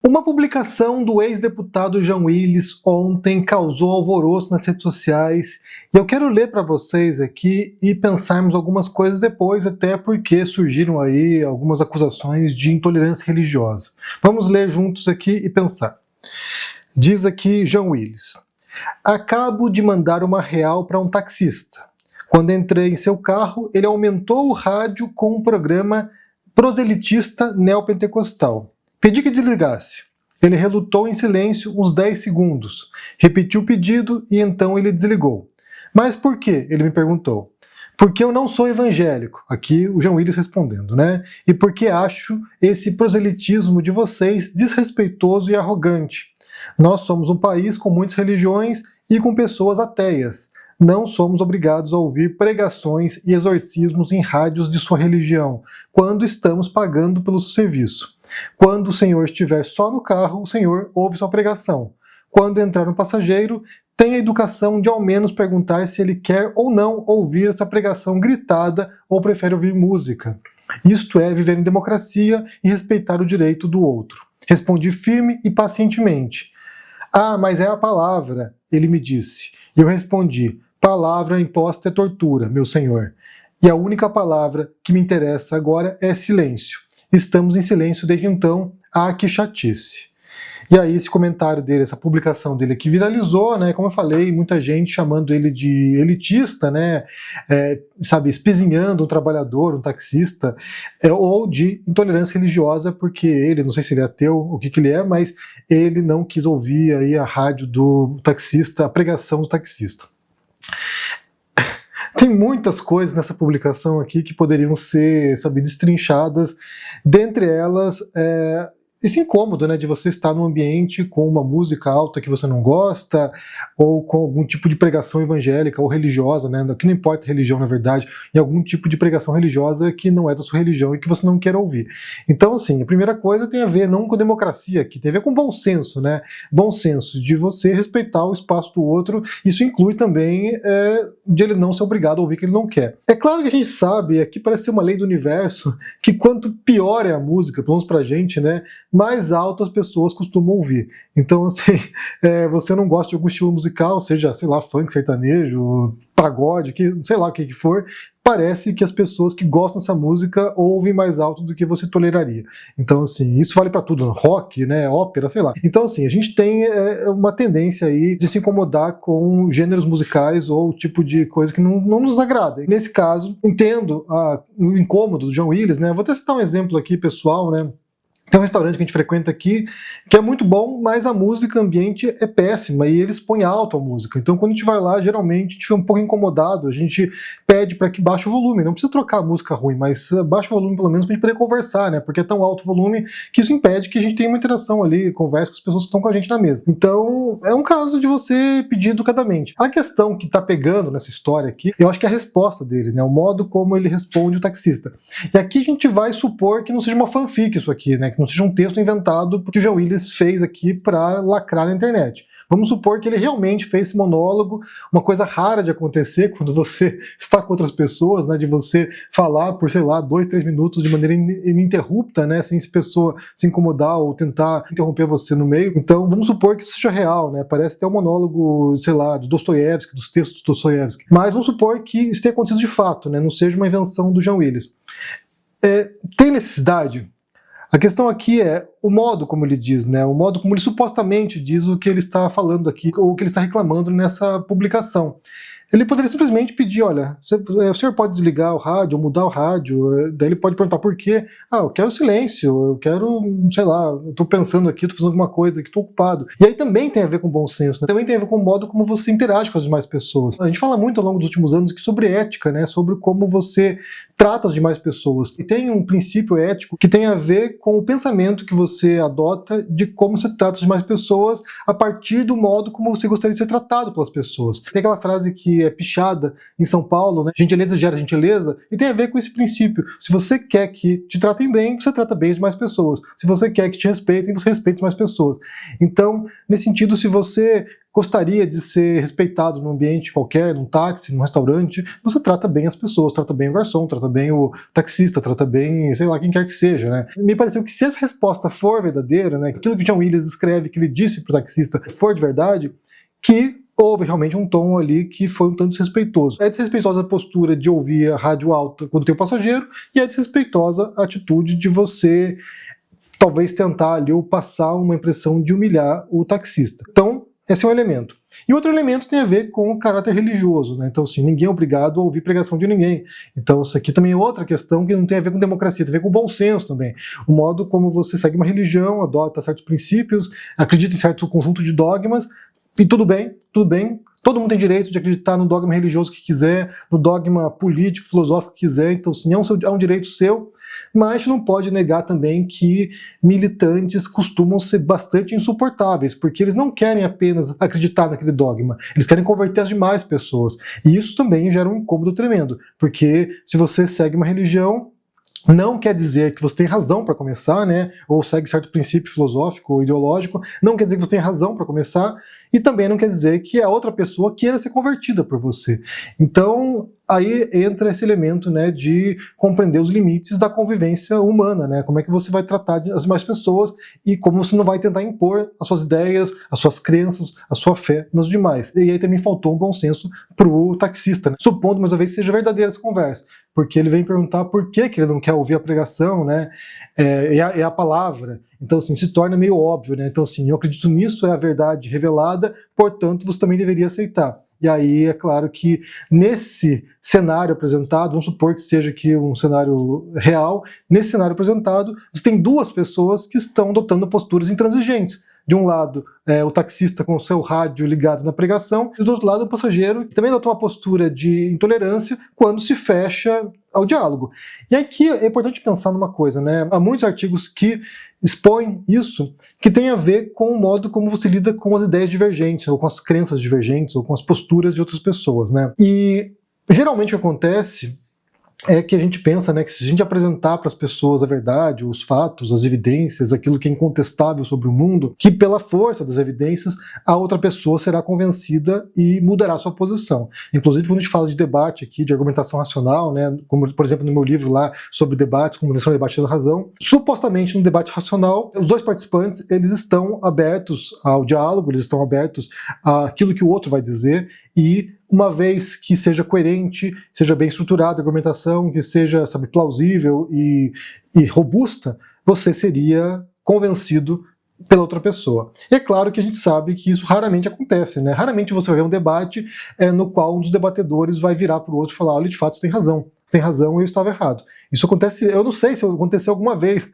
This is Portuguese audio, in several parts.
Uma publicação do ex-deputado Jean Willis ontem causou alvoroço nas redes sociais e eu quero ler para vocês aqui e pensarmos algumas coisas depois, até porque surgiram aí algumas acusações de intolerância religiosa. Vamos ler juntos aqui e pensar. Diz aqui Jean Willis: acabo de mandar uma real para um taxista. Quando entrei em seu carro, ele aumentou o rádio com um programa proselitista neopentecostal. Pedi que desligasse. Ele relutou em silêncio uns 10 segundos. Repetiu o pedido e então ele desligou. Mas por quê? Ele me perguntou. Porque eu não sou evangélico. Aqui o Jean Willis respondendo, né? E porque acho esse proselitismo de vocês desrespeitoso e arrogante. Nós somos um país com muitas religiões e com pessoas ateias. Não somos obrigados a ouvir pregações e exorcismos em rádios de sua religião, quando estamos pagando pelo seu serviço. Quando o senhor estiver só no carro, o senhor ouve sua pregação. Quando entrar um passageiro, tenha a educação de ao menos perguntar se ele quer ou não ouvir essa pregação gritada ou prefere ouvir música. Isto é viver em democracia e respeitar o direito do outro. Respondi firme e pacientemente. Ah, mas é a palavra, ele me disse. E eu respondi, palavra imposta é tortura, meu senhor. E a única palavra que me interessa agora é silêncio. Estamos em silêncio desde então, que chatice. E aí esse comentário dele, essa publicação dele aqui viralizou, né? Como eu falei, muita gente chamando ele de elitista, né? Espizinhando um trabalhador, um taxista, ou de intolerância religiosa, porque ele, não sei se ele é ateu, o que ele é, mas ele não quis ouvir aí a rádio do taxista, a pregação do taxista. Tem muitas coisas nessa publicação aqui que poderiam ser, destrinchadas. Dentre elas, esse incômodo, né, de você estar num ambiente com uma música alta que você não gosta, ou com algum tipo de pregação evangélica ou religiosa, né, que não importa a religião, na verdade, em algum tipo de pregação religiosa que não é da sua religião e que você não quer ouvir. Então, assim, a primeira coisa tem a ver não com democracia, que tem a ver com bom senso, né? Bom senso de você respeitar o espaço do outro. Isso inclui também de ele não ser obrigado a ouvir o que ele não quer. É claro que a gente sabe, aqui parece ser uma lei do universo, que quanto pior é a música, pelo menos pra gente, né, mais alto as pessoas costumam ouvir. Então, assim, você não gosta de algum estilo musical, seja, sei lá, funk, sertanejo, pagode, sei lá o que for, parece que as pessoas que gostam dessa música ouvem mais alto do que você toleraria. Então, assim, isso vale pra tudo, rock, né, ópera, sei lá. Então, assim, a gente tem uma tendência aí de se incomodar com gêneros musicais ou tipo de coisa que não nos agrada. Nesse caso, entendo o incômodo do Jean Willis, né, vou até citar um exemplo aqui pessoal, né. Tem um restaurante que a gente frequenta aqui, que é muito bom, mas a música ambiente é péssima e eles põem alto a música. Então quando a gente vai lá, geralmente a gente fica um pouco incomodado, a gente pede para que baixe o volume. Não precisa trocar a música ruim, mas baixa o volume pelo menos para a gente poder conversar, né? Porque é tão alto o volume que isso impede que a gente tenha uma interação ali, converse com as pessoas que estão com a gente na mesa. Então é um caso de você pedir educadamente. A questão que tá pegando nessa história aqui, eu acho que é a resposta dele, né? O modo como ele responde o taxista. E aqui a gente vai supor que não seja uma fanfic isso aqui, né? Que não seja um texto inventado porque o Jean Willis fez aqui para lacrar na internet. Vamos supor que ele realmente fez esse monólogo, uma coisa rara de acontecer quando você está com outras pessoas, né, de você falar por, sei lá, 2, 3 minutos de maneira ininterrupta, né, sem a pessoa se incomodar ou tentar interromper você no meio. Então, vamos supor que isso seja real, né, parece até um monólogo, sei lá, do Dostoiévski, dos textos do Dostoiévski. Mas vamos supor que isso tenha acontecido de fato, né, não seja uma invenção do Jean Willis. Tem necessidade? A questão aqui é o modo como ele diz, né? O modo como ele supostamente diz o que ele está falando aqui, ou o que ele está reclamando nessa publicação. Ele poderia simplesmente pedir, olha, o senhor pode desligar o rádio, ou mudar o rádio, daí ele pode perguntar por quê. Eu quero silêncio, eu quero, sei lá, eu tô pensando aqui, tô fazendo alguma coisa aqui, tô ocupado. E aí também tem a ver com bom senso, né? Também tem a ver com o modo como você interage com as demais pessoas. A gente fala muito ao longo dos últimos anos aqui sobre ética, né? Sobre como você trata as demais pessoas. E tem um princípio ético que tem a ver com o pensamento que você adota de como você trata as demais pessoas a partir do modo como você gostaria de ser tratado pelas pessoas. Tem aquela frase que que é pichada em São Paulo, né? Gentileza gera gentileza, e tem a ver com esse princípio. Se você quer que te tratem bem, você trata bem de mais pessoas. Se você quer que te respeitem, você respeita mais pessoas. Então, nesse sentido, se você gostaria de ser respeitado num ambiente qualquer, num táxi, num restaurante, você trata bem as pessoas, trata bem o garçom, trata bem o taxista, trata bem, sei lá, quem quer que seja, né? Me pareceu que se essa resposta for verdadeira, né, aquilo que John Williams escreve, que ele disse pro taxista, for de verdade, que houve realmente um tom ali que foi um tanto desrespeitoso. É desrespeitosa a postura de ouvir a rádio alta quando tem o passageiro, e é desrespeitosa a atitude de você talvez tentar ali ou passar uma impressão de humilhar o taxista. Então, esse é um elemento. E outro elemento tem a ver com o caráter religioso, né? Então, assim, ninguém é obrigado a ouvir pregação de ninguém. Então, isso aqui também é outra questão que não tem a ver com democracia, tem a ver com bom senso também. O modo como você segue uma religião, adota certos princípios, acredita em certo conjunto de dogmas, e tudo bem, tudo bem. Todo mundo tem direito de acreditar no dogma religioso que quiser, no dogma político, filosófico que quiser, então sim, é um direito seu, mas a gente não pode negar também que militantes costumam ser bastante insuportáveis, porque eles não querem apenas acreditar naquele dogma, eles querem converter as demais pessoas, e isso também gera um incômodo tremendo, porque se você segue uma religião, não quer dizer que você tem razão para começar, né? Ou segue certo princípio filosófico ou ideológico, não quer dizer que você tem razão para começar, e também não quer dizer que a outra pessoa queira ser convertida por você. Então, aí entra esse elemento, né, de compreender os limites da convivência humana, né? Como é que você vai tratar as demais pessoas e como você não vai tentar impor as suas ideias, as suas crenças, a sua fé nos demais. E aí também faltou um bom senso pro taxista, né? Supondo, mais uma vez, que seja verdadeira essa conversa. Porque ele vem perguntar por que ele não quer ouvir a pregação, né? É a palavra. Então, assim, se torna meio óbvio, né? Então, assim, eu acredito nisso, é a verdade revelada, portanto, você também deveria aceitar. E aí, é claro que nesse cenário apresentado, vamos supor que seja aqui um cenário real, nesse cenário apresentado, você tem duas pessoas que estão adotando posturas intransigentes. De um lado, o taxista com o seu rádio ligado na pregação, e do outro lado, o passageiro, que também adotou uma postura de intolerância quando se fecha ao diálogo. E aqui é importante pensar numa coisa, né? Há muitos artigos que expõem isso, que tem a ver com o modo como você lida com as ideias divergentes, ou com as crenças divergentes, ou com as posturas de outras pessoas, né? E geralmente o que acontece é que a gente pensa, né, que se a gente apresentar para as pessoas a verdade, os fatos, as evidências, aquilo que é incontestável sobre o mundo, que pela força das evidências a outra pessoa será convencida e mudará sua posição. Inclusive, quando a gente fala de debate aqui, de argumentação racional, né, como por exemplo no meu livro lá sobre debates, como vencer o debate da razão, supostamente no debate racional, os dois participantes eles estão abertos ao diálogo, eles estão abertos àquilo que o outro vai dizer, e uma vez que seja coerente, seja bem estruturada a argumentação, que seja, sabe, plausível e robusta, você seria convencido pela outra pessoa. E é claro que a gente sabe que isso raramente acontece, né? Raramente você vai ver um debate no qual um dos debatedores vai virar para o outro e falar: olha, de fato você tem razão e eu estava errado. Isso acontece, eu não sei se aconteceu alguma vez,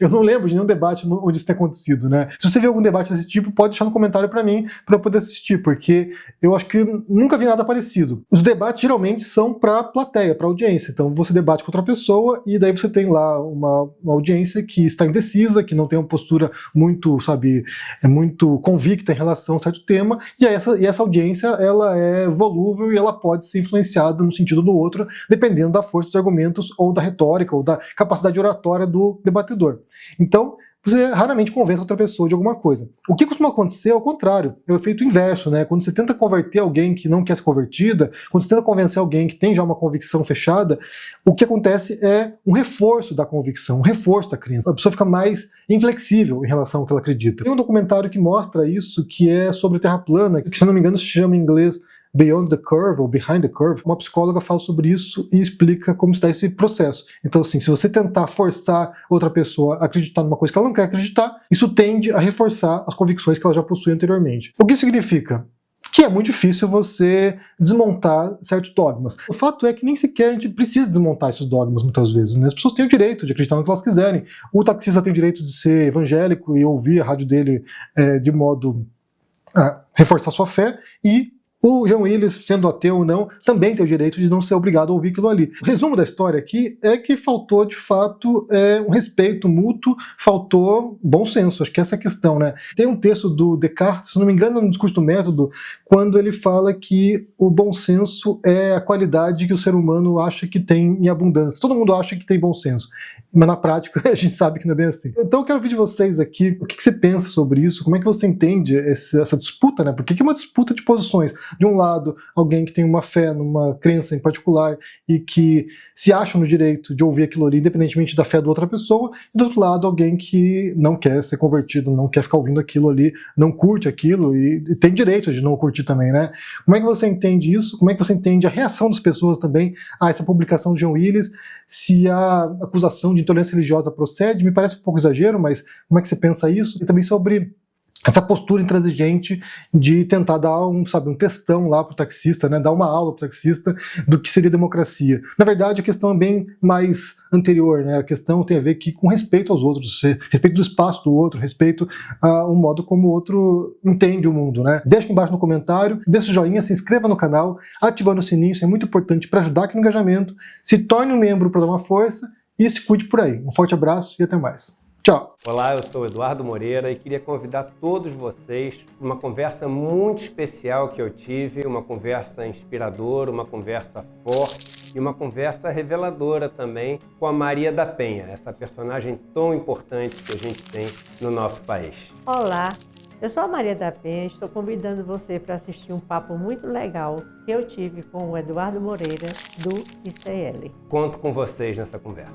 eu não lembro de nenhum debate onde isso tenha acontecido, né? Se você vê algum debate desse tipo, pode deixar no comentário para mim, para eu poder assistir, porque eu acho que nunca vi nada parecido. Os debates geralmente são para plateia, para audiência, então você debate com outra pessoa e daí você tem lá uma audiência que está indecisa, que não tem uma postura muito, sabe, muito convicta em relação a certo tema, e essa audiência, ela é volúvel e ela pode ser influenciada num sentido ou no outro, dependendo da força dos argumentos ou da retórica ou da capacidade oratória do debatedor. Então, você raramente convence outra pessoa de alguma coisa. O que costuma acontecer é o contrário, é o efeito inverso, né? Quando você tenta converter alguém que não quer ser convertida, quando você tenta convencer alguém que tem já uma convicção fechada, o que acontece é um reforço da convicção, um reforço da crença. A pessoa fica mais inflexível em relação ao que ela acredita. Tem um documentário que mostra isso, que é sobre Terra plana, que se não me engano se chama em inglês Beyond the Curve, ou Behind the Curve. Uma psicóloga fala sobre isso e explica como está esse processo. Então, assim, se você tentar forçar outra pessoa a acreditar numa coisa que ela não quer acreditar, isso tende a reforçar as convicções que ela já possui anteriormente. O que significa? Que é muito difícil você desmontar certos dogmas. O fato é que nem sequer a gente precisa desmontar esses dogmas muitas vezes, né? As pessoas têm o direito de acreditar no que elas quiserem. O taxista tem o direito de ser evangélico e ouvir a rádio dele de modo a reforçar sua fé, e O Jean Willis, sendo ateu ou não, também tem o direito de não ser obrigado a ouvir aquilo ali. O resumo da história aqui é que faltou, de fato, um respeito mútuo, faltou bom senso. Acho que essa é a questão, né? Tem um texto do Descartes, se não me engano, no Discurso do Método, quando ele fala que o bom senso é a qualidade que o ser humano acha que tem em abundância. Todo mundo acha que tem bom senso, mas na prática a gente sabe que não é bem assim. Então eu quero ouvir de vocês aqui o que você pensa sobre isso, como é que você entende essa disputa, né? Porque é uma disputa de posições. De um lado, alguém que tem uma fé numa crença em particular e que se acha no direito de ouvir aquilo ali, independentemente da fé da outra pessoa, e do outro lado, alguém que não quer ser convertido, não quer ficar ouvindo aquilo ali, não curte aquilo e tem direito de não curtir também, né? Como é que você entende isso? Como é que você entende a reação das pessoas também a essa publicação de Jean Willis? Se a acusação de intolerância religiosa procede, me parece um pouco exagero, mas como é que você pensa isso? E também sobre essa postura intransigente de tentar dar um textão lá pro taxista, né, dar uma aula pro taxista do que seria democracia. Na verdade, a questão é bem mais anterior, né? A questão tem a ver aqui com respeito aos outros, respeito do espaço do outro, respeito ao modo como o outro entende o mundo, né? Deixa aqui embaixo no comentário, deixa o joinha, se inscreva no canal, ativando o sininho, isso é muito importante para ajudar aqui no engajamento, se torne um membro para dar uma força e se cuide por aí. Um forte abraço e até mais. Tchau! Olá, eu sou Eduardo Moreira e queria convidar todos vocês para uma conversa muito especial que eu tive, uma conversa inspiradora, uma conversa forte e uma conversa reveladora também com a Maria da Penha, essa personagem tão importante que a gente tem no nosso país. Olá, eu sou a Maria da Penha e estou convidando você para assistir um papo muito legal que eu tive com o Eduardo Moreira, do ICL. Conto com vocês nessa conversa.